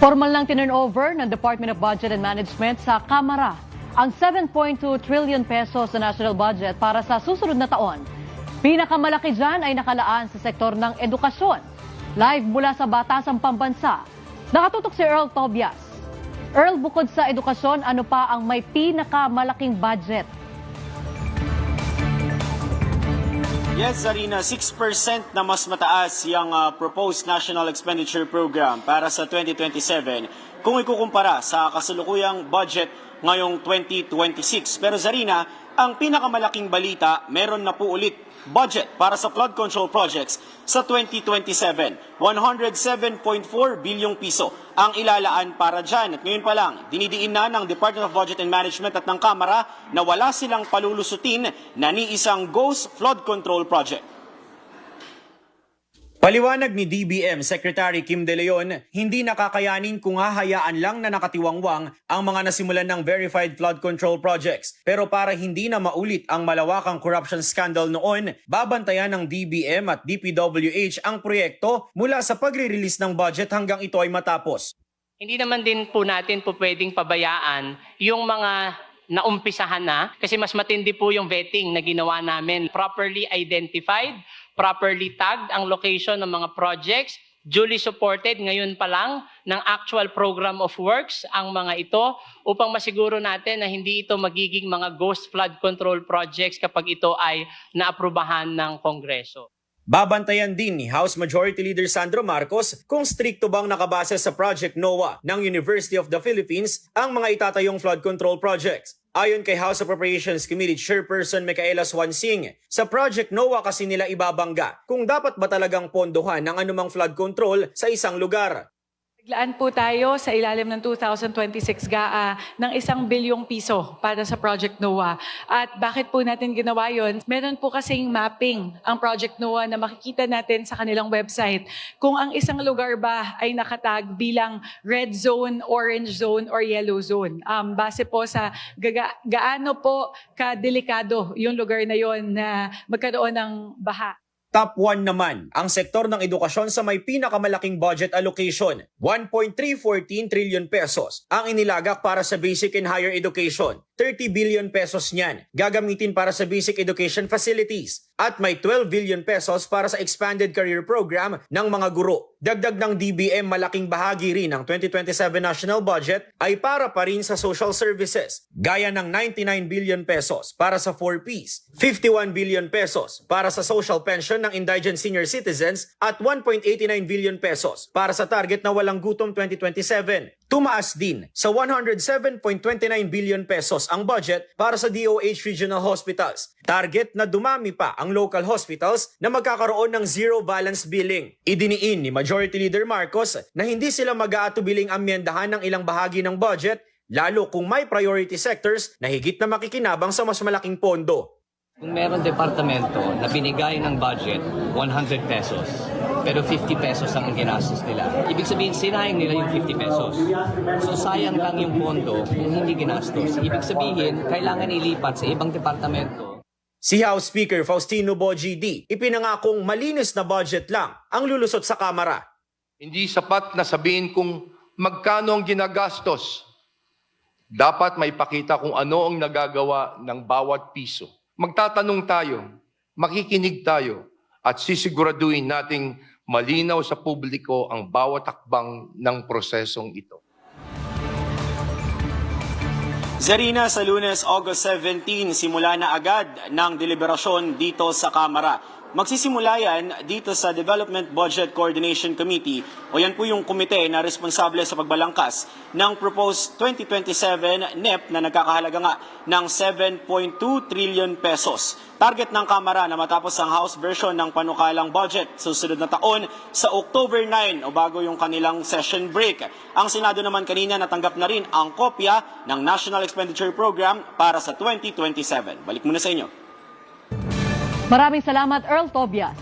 Formal lang tinurnover ng Department of Budget and Management sa Kamara ang 7.2 trillion pesos na national budget para sa susunod na taon. Pinakamalaki dyan ay nakalaan sa sektor ng edukasyon. Live mula sa Batasang Pambansa, nakatutok si Earl Tobias. Earl, bukod sa edukasyon, ano pa ang may pinakamalaking budget? Yes, Zarina, 6% na mas mataas yung proposed National Expenditure Program para sa 2027 kung ikukumpara sa kasalukuyang budget ngayong 2026. Pero Zarina, ang pinakamalaking balita, meron na po ulit budget para sa flood control projects sa 2027. 107.4 bilyong piso ang ilalaan para dyan. At ngayon pa lang, dinidiin na ng Department of Budget and Management at ng Kamara na wala silang palulusutin na ni isang ghost flood control project. Paliwanag ni DBM Secretary Kim De Leon, hindi nakakayanin kung hahayaan lang na nakatiwangwang ang mga nasimulan ng verified flood control projects. Pero para hindi na maulit ang malawakang corruption scandal noon, babantayan ng DBM at DPWH ang proyekto mula sa pagre-release ng budget hanggang ito ay matapos. Hindi naman din po natin po pwedeng pabayaan yung mga naumpisahan na kasi mas matindi po yung vetting na ginawa namin. Properly identified, properly tagged ang location ng mga projects, duly supported ngayon pa lang ng actual program of works ang mga ito upang masiguro natin na hindi ito magiging mga ghost flood control projects kapag ito ay naaprubahan ng Kongreso. Babantayan din ni House Majority Leader Sandro Marcos kung strikto bang nakabase sa Project NOAA ng University of the Philippines ang mga itatayong flood control projects. Ayon kay House Appropriations Committee Chairperson Micaela Swansing, sa Project NOAA kasi nila ibabangga kung dapat ba talagang pondohan ng anumang flood control sa isang lugar. Naglaan po tayo sa ilalim ng 2026 GAA ng 1 bilyong piso para sa Project NOAA. At bakit po natin ginawa yun? Meron po kasing mapping ang Project NOAA na makikita natin sa kanilang website. Kung ang isang lugar ba ay nakatag bilang red zone, orange zone, or yellow zone. Base po sa gaano po kadelikado yung lugar na yon na magkaroon ng baha. Top 1 naman, ang sektor ng edukasyon sa may pinakamalaking budget allocation, 1.314 trillion pesos ang inilagak para sa basic and higher education. 30 billion pesos niyan gagamitin para sa basic education facilities at may 12 billion pesos para sa expanded career program ng mga guro. Dagdag ng DBM, malaking bahagi rin ng 2027 national budget ay para pa rin sa social services, gaya ng 99 billion pesos para sa 4Ps, 51 billion pesos para sa social pension ng indigent senior citizens at 1.89 billion pesos para sa target na walang gutom 2027. Tumaas din sa 107.29 billion pesos ang budget para sa DOH regional hospitals. Target na dumami pa ang local hospitals na magkakaroon ng zero balance billing. Idiniin ni Majority Leader Marcos na hindi sila mag-aatubiling amyendahan ng ilang bahagi ng budget, lalo kung may priority sectors na higit na makikinabang sa mas malaking pondo. Kung meron departamento na binigay ng budget 100 pesos, pero 50 pesos ang ginastos nila, ibig sabihin sinayang nila yung 50 pesos. So sayang lang yung pondo kung hindi ginastos. Ibig sabihin, kailangan ilipat sa ibang departamento. Si House Speaker Faustino Bogie D, ipinangakong malinis na budget lang ang lulusot sa Kamara. Hindi sapat na sabihin kung magkano ang ginagastos. Dapat may pakita kung ano ang nagagawa ng bawat piso. Magtatanong tayo, makikinig tayo, at sisiguraduhin nating malinaw sa publiko ang bawat hakbang ng prosesong ito. Zarina, sa Lunes, August 17, simula na agad ng deliberasyon dito sa Kamara. Magsisimula yan dito sa Development Budget Coordination Committee o yan po yung komite na responsable sa pagbalangkas ng proposed 2027 NEP na nagkakahalaga nga ng 7.2 trillion pesos. Target ng Kamara na matapos ang House version ng panukalang budget susunod na taon sa October 9 o bago yung kanilang session break. Ang Senado naman kanina natanggap na rin ang kopya ng National Expenditure Program para sa 2027. Balik muna sa inyo. Maraming salamat, Earl Tobias.